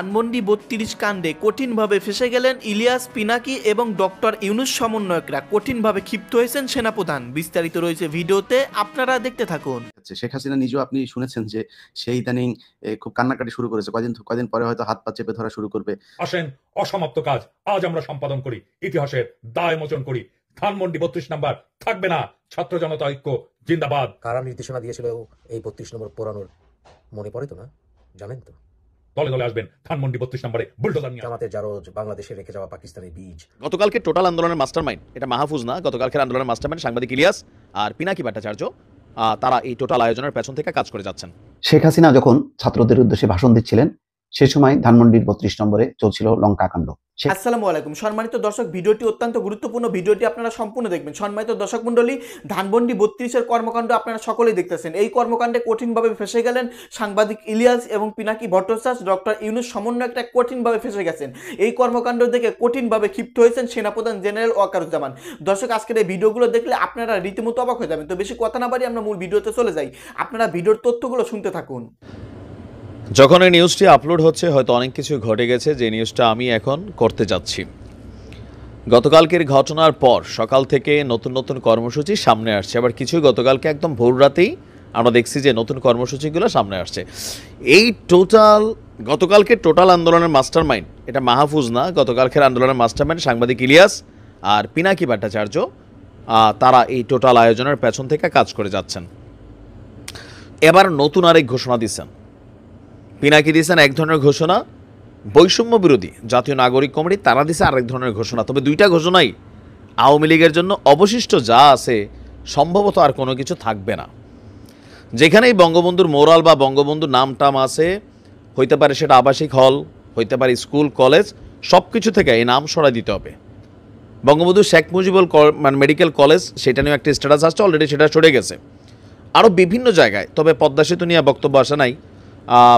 ধানমন্ডি ৩২ কাণ্ডে কঠিনভাবে ফেঁসে গেলেন ইলিয়াস, পিনাকি এবং ডক্টর ইউনূস সমন্বয়করা। কঠিনভাবে ক্ষিপ্ত হয়েছেন সেনাপ্রধান। বিস্তারিত রয়েছে ভিডিওতে, আপনারা দেখতে থাকুন। শেখ হাসিনা নিজেও আপনি শুনেছেন যে সেই ইদানিং খুব কান্নাকাটি শুরু করেছে, কয়দিন পরে হয়তো হাত পা চেপে ধরা শুরু করবে। আসেন, অসমাপ্ত কাজ আজ আমরা সম্পাদন করি, ইতিহাসের দায় মোচন করি। ধানমন্ডি ৩২ নাম্বার থাকবে না। ছাত্র জনতা ঐক্য জিন্দাবাদ। কারা নির্দেশনা দিয়েছিল এই ৩২ নম্বর পোড়ানোর মনে পড়ে তো? না জানেন তো? দলে দলে আসবেন ধানমন্ডি ৩২ নম্বরে বুলডোজার নিয়ে। জামাতের জারজ, বাংলাদেশে রেখে যাওয়া পাকিস্তানের বীজ। গতকালকে টোটাল আন্দোলনের মাস্টারমাইন্ড এটা মাহফুজ না, গতকালকের আন্দোলনের মাস্টারমাইন্ড সাংবাদিক ইলিয়াস আর পিনাকি ভট্টাচার্য, তারা এই টোটাল আয়োজনের পেছন থেকে কাজ করে যাচ্ছেন। শেখ হাসিনা যখন ছাত্রদের উদ্দেশ্যে ভাষণ দিচ্ছিলেন সে সময় ধানমন্ডির ৩২ নম্বরে চলছিল লঙ্কা কাণ্ড। আসসালামু আলাইকুম সম্মানিত দর্শক, ভিডিওটি অত্যন্ত গুরুত্বপূর্ণ। ভিডিওটি আপনারা সম্পূর্ণ দেখবেন। সম্মানিত দর্শক মণ্ডলী, ধানমন্ডি ৩২-এর কর্মকাণ্ড আপনারা সকলেই দেখতেছেন। এই কর্মকাণ্ডে কঠিনভাবে ফেঁসে গেলেন সাংবাদিক ইলিয়াস এবং পিনাকি ভট্টাচার্য, ডক্টর ইউনূস সমন্বয়করা কঠিনভাবে ফেঁসে গেছেন। এই কর্মকাণ্ড দেখে কঠিনভাবে ক্ষিপ্ত হয়েছেন সেনাপ্রধান জেনারেল ওয়াকারুজ্জামান। দর্শক, আজকের এই ভিডিওগুলো দেখলে আপনারা রীতিমতো অবাক হয়ে যাবেন। তো বেশি কথা না বাড়িয়ে আমরা মূল ভিডিওতে চলে যাই। আপনারা ভিডিওর তথ্যগুলো শুনতে থাকুন। যখন এই নিউজটি আপলোড হচ্ছে হয়তো অনেক কিছু ঘটে গেছে, যে নিউজটা আমি এখন করতে যাচ্ছি। গতকালকের ঘটনার পর সকাল থেকে নতুন নতুন কর্মসূচি সামনে আসছে, আবার কিছু গতকালকে একদম ভোর রাতেই আমরা দেখছি যে নতুন কর্মসূচিগুলো সামনে আসছে। এই গতকালকে টোটাল আন্দোলনের মাস্টারমাইন্ড এটা মাহফুজ না, গতকালকের আন্দোলনের মাস্টারমাইন্ড সাংবাদিক ইলিয়াস আর পিনাকি ভট্টাচার্য, তারা এই টোটাল আয়োজনের পেছন থেকে কাজ করে যাচ্ছেন। এবার নতুন আরেক ঘোষণা দিচ্ছেন। পিনাকি দিয়েছেন এক ধরনের ঘোষণা, বৈষম্য বিরোধী জাতীয় নাগরিক কমিটি তারা দিয়েছে আরেক ধরনের ঘোষণা। তবে দুইটা ঘোষণাই আওয়ামী লীগের জন্য অবশিষ্ট যা আছে সম্ভবত আর কোনো কিছু থাকবে না। যেখানেই বঙ্গবন্ধুর মোরাল বা বঙ্গবন্ধুর নাম টাম আছে, হইতে পারে সেটা আবাসিক হল, হইতে পারে স্কুল কলেজ, সব কিছু থেকে এই নাম সরাই দিতে হবে। বঙ্গবন্ধু শেখ মুজিবুল মেডিকেল কলেজ সেটা নিয়ে একটা স্ট্যাটাস আসছে, অলরেডি সেটা সরে গেছে। আরও বিভিন্ন জায়গায়, তবে পদ্মা সেতু নিয়ে বক্তব্য আসে নাই,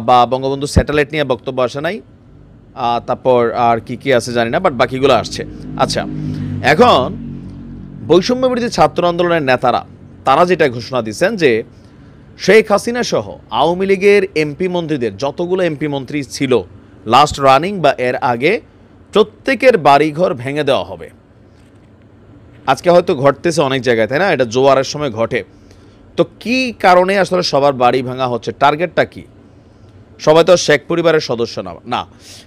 বা বঙ্গবন্ধু স্যাটেলাইট নিয়ে বক্তব্য আসে নাই, তারপর আর কি আছে জানি না, বাট বাকিগুলো আসছে। আচ্ছা, এখন বৈষম্য বিরোধী ছাত্র আন্দোলনের নেতারা তারা যেটা ঘোষণা দিচ্ছেন যে শেখ হাসিনা সহ আওয়ামী লীগের এমপি মন্ত্রীদের যতগুলো এমপি মন্ত্রী ছিল লাস্ট রানিং বা এর আগে, প্রত্যেকের বাড়িঘর ভেঙে দেওয়া হবে। আজকে হয়তো ঘটতেছে অনেক জায়গায়, তাই না? এটা জোয়ারের সময় ঘটে। তো কি কারণে আসলে সবার বাড়ি ভাঙা হচ্ছে? টার্গেটটা কি? সবাই তো শেখ পরিবারের সদস্য না।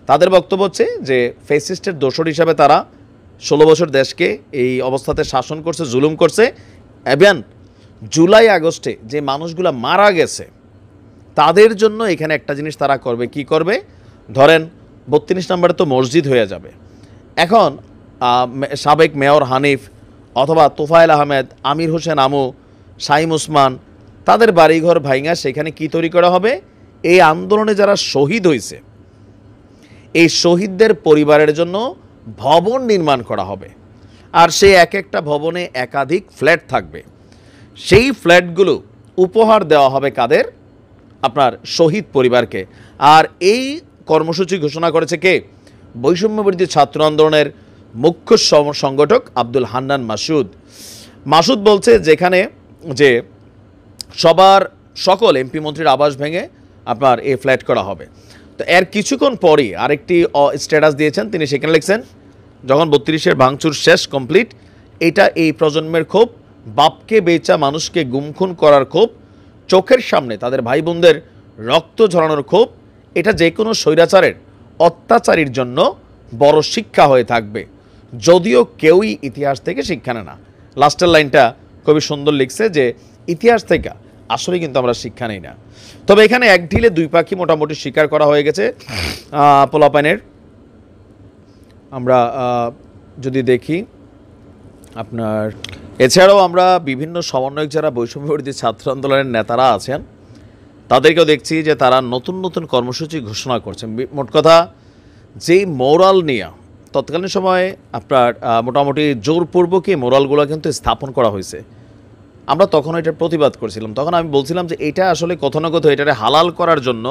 তাদের বক্তব্য হচ্ছে যে ফ্যাসিস্টের দোসর হিসাবে তারা 16 বছর দেশকে এই অবস্থাতে শাসন করছে, জুলুম করছে। এবং জুলাই আগস্টে যে মানুষগুলো মারা গেছে তাদের জন্য এখানে একটা জিনিস তারা করবে। কি করবে? ধরেন 32 নম্বরে তো মসজিদ হয়ে যাবে। এখন সাবেক মেয়র হানিফ অথবা তোফায়েল আহমেদ, আমির হোসেন আমু, শাহিম ওসমান, তাদের বাড়িঘর ভাঙা সেখানে কি তৈরি করা হবে? এই আন্দোলনে যারা শহীদ হয়েছে এই শহীদদের পরিবারের জন্য ভবন নির্মাণ করা হবে। আর সেই এক একটা ভবনে একাধিক ফ্ল্যাট থাকবে। সেই ফ্ল্যাটগুলো উপহার দেওয়া হবে কাদের? আপনার শহীদ পরিবারকে। আর এই কর্মসূচি ঘোষণা করেছে কে? বৈষম্য বিরোধী ছাত্র আন্দোলনের মুখ্য সংগঠক আব্দুল হান্নান মাসুদ বলছে যেখানে যে সকল এমপি মন্ত্রীর আবাস ভেঙে আপনার এই ফ্ল্যাট করা হবে। তো এর কিছুক্ষণ পরই আরেকটি স্ট্যাটাস দিয়েছেন, তিনি সেখানে লিখছেন যখন 32-এর ভাঙচুর শেষ কমপ্লিট, এটা এই প্রজন্মের ক্ষোভ, বাপকে বেচা মানুষকে গুমখুন করার ক্ষোভ, চোখের সামনে তাদের ভাই বোনদের রক্ত ঝরানোর ক্ষোভ, এটা যে কোনো স্বৈরাচারের অত্যাচারীর জন্য বড় শিক্ষা হয়ে থাকবে, যদিও কেউই ইতিহাস থেকে শিক্ষা নেয় না। লাস্টের লাইনটা খুবই সুন্দর লিখছে যে ইতিহাস থেকে আসলে কিন্তু আমরা শিক্ষা নেই না। তবে এখানে এক ঢিলে দুই পাখি মোটামুটি স্বীকার করা হয়ে গেছে পোলাপানের। আমরা যদি দেখি আপনার এছাড়াও আমরা বিভিন্ন সমন্বয়ক যারা বৈষম্য বিরোধী ছাত্র আন্দোলনের নেতারা আছেন তাদেরকেও দেখছি যে তারা নতুন নতুন কর্মসূচি ঘোষণা করছেন। মোট কথা যেই মোরাল নিয়ে তৎকালীন সময়ে আপনার মোটামুটি জোরপূর্বক এই মোরালগুলো কিন্তু স্থাপন করা হয়েছে, আমরা তখন এটার প্রতিবাদ করছিলাম। তখন আমি বলছিলাম যে এটা আসলে কোথাও না কোথাও এটারে হালাল করার জন্য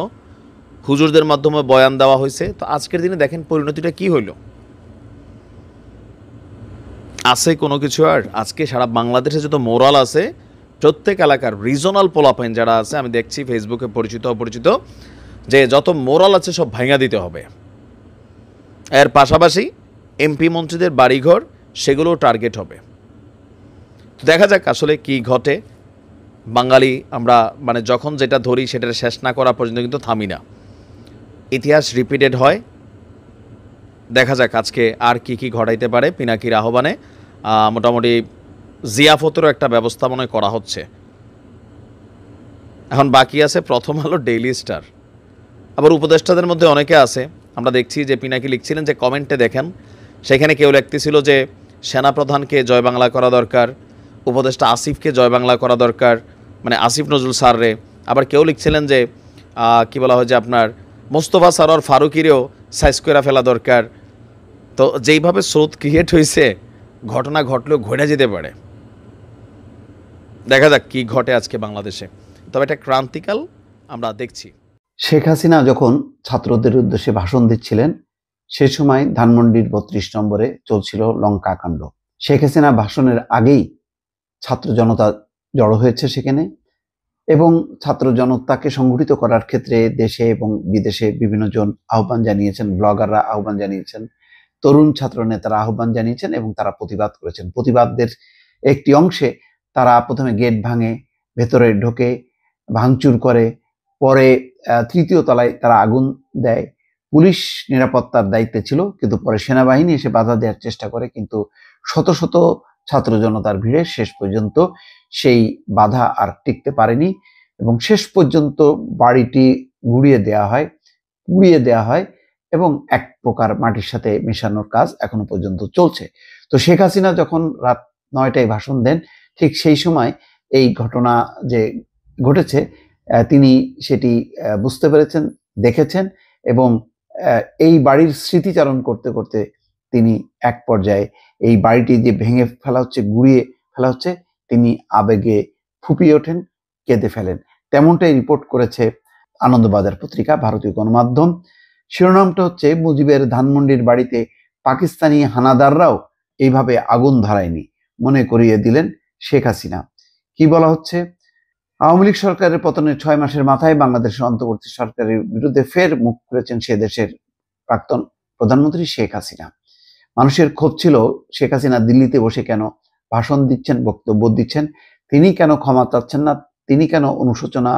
হুজুরদের মাধ্যমে বয়ান দেওয়া হয়েছে। তো আজকের দিনে দেখেন পরিণতিটা কি হইল। আছে কোনো কিছু আর? আজকে সারা বাংলাদেশে যত মোরাল আছে, প্রত্যেক এলাকার রিজনাল পোলাপাইন যারা আছে, আমি দেখছি ফেসবুকে পরিচিত অপরিচিত, যে যত মোরাল আছে সব ভাঙা দিতে হবে। এর পাশাপাশি এমপি মন্ত্রীদের বাড়িঘর সেগুলোও টার্গেট হবে। তো দেখা যাক আসলে কি ঘটে। বাঙালি আমরা মানে যখন যেটা ধরি সেটা শেষ না করা পর্যন্ত কিন্তু থামি না, ইতিহাস রিপিটেড হয়। দেখা যাক আজকে আর কি কি ঘটাইতে পারে। পিনাকির আহ্বানে মোটামুটি জিয়াফতেরও একটা ব্যবস্থা মনে করা হচ্ছে। এখন বাকি আছে প্রথম আলো, ডেইলি স্টার, আবার উপদেষ্টাদের মধ্যে অনেকে আছে। আমরা দেখছি যে পিনাকি লিখছিলেন যে কমেন্টে দেখেন, সেখানে কেউ লিখতেছিল যে সেনাপ্রধানকে জয় বাংলা করা দরকার, উপদেষ্টা আসিফকে জয় বাংলা করা দরকার, মানে আসিফ নজরুল স্যাররে। আবার কেউ লিখছিলেন যে কি বলা হয় যে আপনার মোস্তফা সারোয়ার ফারুকিরেও সাইজ করে ফেলা দরকার। তো যেইভাবে স্রোত ক্রিয়েট হয়েছে, ঘটনা ঘটলেও ঘটে যেতে পারে। দেখা যাক কি ঘটে আজকে বাংলাদেশে, তবে এটা ক্রান্তিকাল আমরা দেখছি। শেখ হাসিনা যখন ছাত্রদের উদ্দেশ্যে ভাষণ দিচ্ছিলেন, সে সময় ধানমন্ডির 32 নম্বরে চলছিল লঙ্কা কাণ্ড। শেখ হাসিনা ভাষণের আগেই ছাত্র জনতা জড়ো হয়েছে সেখানে, এবং ছাত্র জনতাকে সংগঠিত করার ক্ষেত্রে দেশে এবং বিদেশে বিভিন্ন জন আহ্বান জানিয়েছেন, ব্লগাররা আহ্বান জানিয়েছেন, তরুণ ছাত্র নেতারা আহ্বান জানিয়েছেন এবং তারা প্রতিবাদ করেছেন। প্রতিবাদের একটি অংশে তারা প্রথমে গেট ভাঙে, ভেতরে ঢোকে, ভাঙচুর করে, পরে তৃতীয় তলায় তারা আগুন দেয়। পুলিশ নিরাপত্তার দায়িত্বে ছিল, কিন্তু পরে সেনাবাহিনী এসে বাধা দেওয়ার চেষ্টা করে, কিন্তু শত শত ছাত্র জনতার ভিড়ে শেষ পর্যন্ত সেই বাধা আর টিকতে পারেনি এবং শেষ পর্যন্ত বাড়িটি গুড়িয়ে দেওয়া হয়, পুড়িয়ে দেওয়া হয় এবং এক প্রকার মাটির সাথে মেশানোর কাজ এখনো পর্যন্ত চলছে। তো শেখ হাসিনা যখন রাত 9টায় ভাষণ দেন, ঠিক সেই সময় এই ঘটনা যে ঘটেছে তিনি সেটি বুঝতে পেরেছেন, দেখেছেন এবং এই বাড়ির স্মৃতিচারণ করতে করতে তিনি এক পর্যায়ে এই বাড়িটি যে ভেঙে ফেলা হচ্ছে, গুড়িয়ে ফেলা হচ্ছে, তিনি আবেগে ফুপিয়ে ওঠেন, কেঁদে ফেলেন। তেমনটাই রিপোর্ট করেছে আনন্দবাজার পত্রিকা, ভারতীয় গণমাধ্যম। শিরোনামটা হচ্ছে, মুজিবের ধানমন্ডির বাড়িতে পাকিস্তানি হানাদাররাও এইভাবে আগুন ধরায়নি, মনে করিয়ে দিলেন শেখ হাসিনা। কি বলা হচ্ছে, আওয়ামী লীগ সরকারের পতনের 6 মাসের মাথায় বাংলাদেশের অন্তর্বর্তী সরকারের বিরুদ্ধে ফের মুখ খুলেছেন সে দেশের প্রাক্তন প্রধানমন্ত্রী শেখ হাসিনা। মানুষের ক্ষোভ ছিল শেখ হাসিনা দিল্লিতে বসে কেন ভাষণ দিচ্ছেন, বক্তব্য দিচ্ছেন, তিনি কেন ক্ষমা চাচ্ছেন না, তিনি কেন অনুশোচনা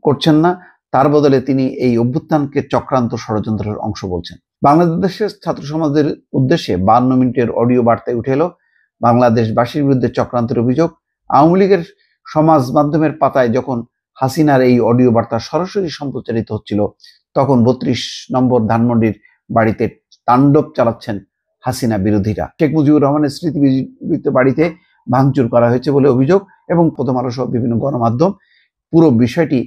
করছেন না, তার বদলে তিনি এই অভ্যুত্থানকে চক্রান্ত ষড়যন্ত্রের অংশ বলছেন। বাংলাদেশের ছাত্র সমাজের উদ্দেশ্যে 52 মিনিটের অডিও বার্তায় উঠে এলো বাংলাদেশবাসীর বিরুদ্ধে চক্রান্তের অভিযোগ। আওয়ামী লীগের সমাজ মাধ্যমের পাতায় যখন হাসিনার এই অডিও বার্তা সরাসরি সম্প্রচারিত হচ্ছিল, তখন 32 নম্বর ধানমন্ডির বাড়িতে তাণ্ডব চালাচ্ছেন হাসিনা বিরোধীরা। শেখ মুজিবুর রহমানের স্মৃতি বিজড়িত বাড়িতে ভাঙচুর করা হয়েছে বলে অভিযোগ এবং প্রথম আলো সহ বিভিন্ন গণমাধ্যম পুরো বিষয়টি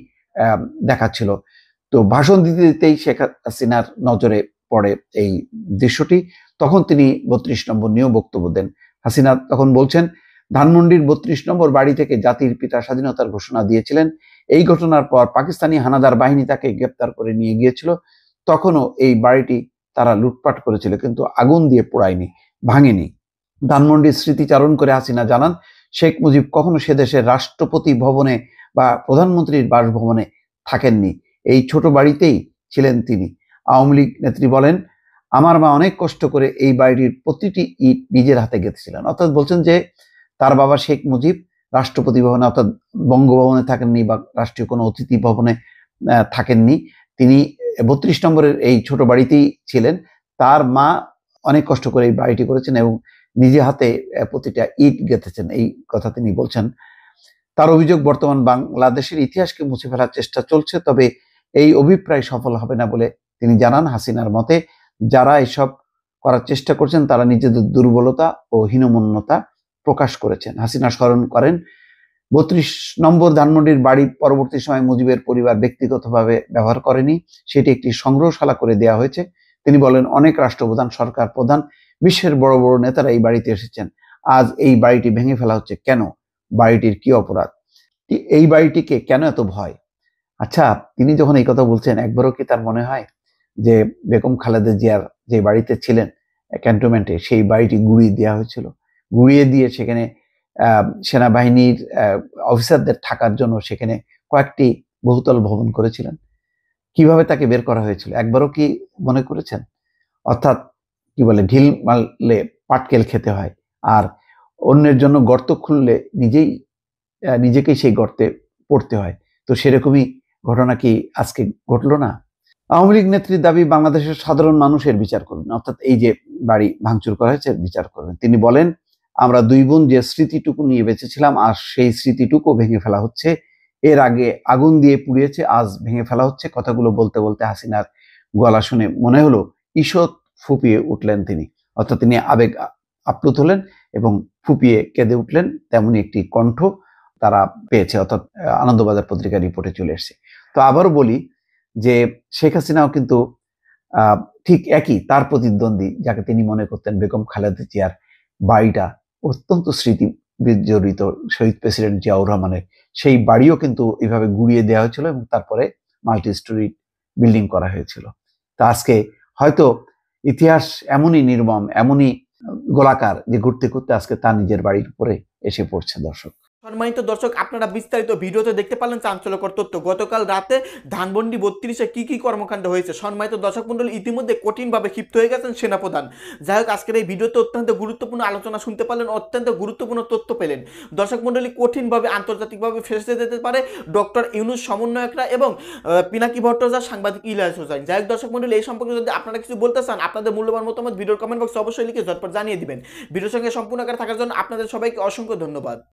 দেখাচ্ছিল। তো ভাষণ দিতে দিতেই শেখ হাসিনার নজরে পড়ে এই দৃশ্যটি। তখন তিনি 32 নম্বর নিয়েও বক্তব্য দেন। হাসিনা তখন বলছেন, ধানমন্ডির 32 নম্বর বাড়ি থেকে জাতির পিতা স্বাধীনতার ঘোষণা দিয়েছিলেন। এই ঘটনার পর পাকিস্তানি হানাদার বাহিনী তাকে গ্রেপ্তার করে নিয়ে গিয়েছিল। তখনও এই বাড়িটি তারা লুটপাট করেছিল, কিন্তু আগুন দিয়ে পোড়ায়নি, ভাঙেনি। ধানমন্ডির স্মৃতিচারণ করে হাসিনা জানান, শেখ মুজিব কখনো সে দেশের রাষ্ট্রপতি ভবনে বা প্রধানমন্ত্রীর বাসভবনে থাকেননি, এই ছোট বাড়িতেই ছিলেন তিনি। আওয়ামী লীগ নেত্রী বলেন, আমার মা অনেক কষ্ট করে এই বাড়িটির প্রতিটি ইট নিজের হাতে গেঁথেছিলেন। অর্থাৎ বলছেন যে তার বাবা শেখ মুজিব রাষ্ট্রপতি ভবনে অর্থাৎ বঙ্গভবনে থাকেননি বা রাষ্ট্রীয় কোনো অতিথি ভবনে থাকেননি, তিনি 32 নম্বরের এই ছোট বাড়িতেই ছিলেন। তার মা অনেক কষ্ট করে এই বাড়িটি করেছেন এবং নিজে হাতে প্রতিটা ইট গেঁথেছেন, এই কথা তিনি বলছেন। তার অভিযোগ, বর্তমান বাংলাদেশের ইতিহাসকে মুছে ফেলার চেষ্টা চলছে, তবে এই অভিপ্রায় সফল হবে না বলে তিনি জানান। হাসিনার মতে যারা এসব করার চেষ্টা করছেন তারা নিজেদের দুর্বলতা ও হীনমন্যতা প্রকাশ করেছেন। হাসিনা স্মরণ করেন, 32 নম্বর ধানমন্ডির বাড়ি পরবর্তী সময় মুজিবের পরিবার ব্যক্তিগতভাবে ব্যবহার করেনি, সেটি একটি সংগ্রহশালা করে দেওয়া হয়েছে। তিনি বলেন, অনেক রাষ্ট্রপ্রধান, সরকার প্রধান, বিশ্বের বড় বড় নেতারা এই বাড়িতে এসেছেন। আজ এই বাড়িটি ভেঙে ফেলা হচ্ছে কেন? বাড়িটির কি অপরাধ? এই বাড়িটিকে কেন এত ভয়? আচ্ছা, তিনি যখন এই কথা বলছেন, একবারও কি তার মনে হয় যে বেগম খালেদা জিয়ার যে বাড়িতে ছিলেন ক্যান্টনমেন্টে, সেই বাড়িটি গুড়িয়ে দেওয়া হয়েছিল, গুড়িয়ে দিয়ে সেখানে সেনাবাহিনীর অফিসারদের থাকার জন্য সেখানে কয়েকটি বহুতল ভবন করেছিলেন? কিভাবে তাকে বের করা হয়েছিল একবারও কি মনে করেছেন? অর্থাৎ কি বলে, ঢিল মারলে পাটকেল খেতে হয়, আর অন্যের জন্য গর্ত খুললে নিজেকেই সেই গর্তে পড়তে হয়। তো সেরকমই ঘটনা কি আজকে ঘটলো না? আওয়ামী লীগ নেত্রীর দাবি বাংলাদেশের সাধারণ মানুষের বিচার করবেন, অর্থাৎ এই যে বাড়ি ভাঙচুর করা হয়েছে বিচার করবেন। তিনি বলেন, আমরা দুই বোন যে স্মৃতিটুকু নিয়ে বেঁচেছিলাম আর সেই স্মৃতিটুকু ভেঙে ফেলা হচ্ছে। এর আগে আগুন দিয়ে পুড়িয়েছে, আজ ভেঙে ফেলা হচ্ছে। কথাগুলো বলতে বলতে হাসিনার গলা শুনে মনে হলো ঈষৎ ফুপিয়ে উঠলেন তিনি, অর্থাৎ তিনি আবেগ আপ্লুত হলেন এবং ফুপিয়ে কেঁদে উঠলেন। তেমনি একটি কণ্ঠ তারা পেয়েছে, অর্থাৎ আনন্দবাজার পত্রিকার রিপোর্টে চলে এসেছে। তো আবারও বলি যে শেখ হাসিনাও কিন্তু ঠিক একই, তার প্রতিদ্বন্দ্বী যাকে তিনি মনে করতেন বেগম খালেদা জিয়ার বাড়িটা অত্যন্ত স্মৃতি বিজড়িত শহীদ প্রেসিডেন্ট জিয়াউর রহমানের, সেই বাড়িও কিন্তু এইভাবে গুড়িয়ে দেওয়া হয়েছিল এবং তারপরে মাল্টি স্টোরি বিল্ডিং করা হয়েছিল। তা আজকে হয়তো ইতিহাস এমনই নির্মম, এমনই গোলাকার যে ঘুরতে ঘুরতে আজকে তার নিজের বাড়ির উপরে এসে পড়ছে। দর্শক, সম্মানিত দর্শক, আপনারা বিস্তারিত ভিডিওতে দেখতে পারলেন চাঞ্চল্যকর তথ্য। গতকাল রাতে ধানমন্ডি 32-এ কি কর্মকাণ্ড হয়েছে। সম্মানিত দর্শক মণ্ডলী, ইতিমধ্যে কঠিনভাবে ক্ষিপ্ত হয়ে গেছেন সেনাপ্রধান। যাই হোক, আজকের এই ভিডিওতে অত্যন্ত গুরুত্বপূর্ণ আলোচনা শুনতে পারলেন, অত্যন্ত গুরুত্বপূর্ণ তথ্য পেলেন। দর্শক মণ্ডলী, কঠিনভাবে আন্তর্জাতিকভাবে ফেসে যেতে পারে ডক্টর ইউনূস সমন্বয়করা এবং পিনাকি ভট্টাচার্য, সাংবাদিক ইলিয়াস হোসেন। যাই হোক দর্শক মণ্ডলী, এই সম্পর্কে যদি আপনারা কিছু বলতে চান, আপনাদের মূল্যবান মতামত ভিডিওর কমেন্ট বক্সে অবশ্যই লিখে ঝটপট জানিয়ে দিবেন। ভিডিওর সঙ্গে সম্পূর্ণ আকারে থাকার জন্য আপনাদের সবাইকে অসংখ্য ধন্যবাদ।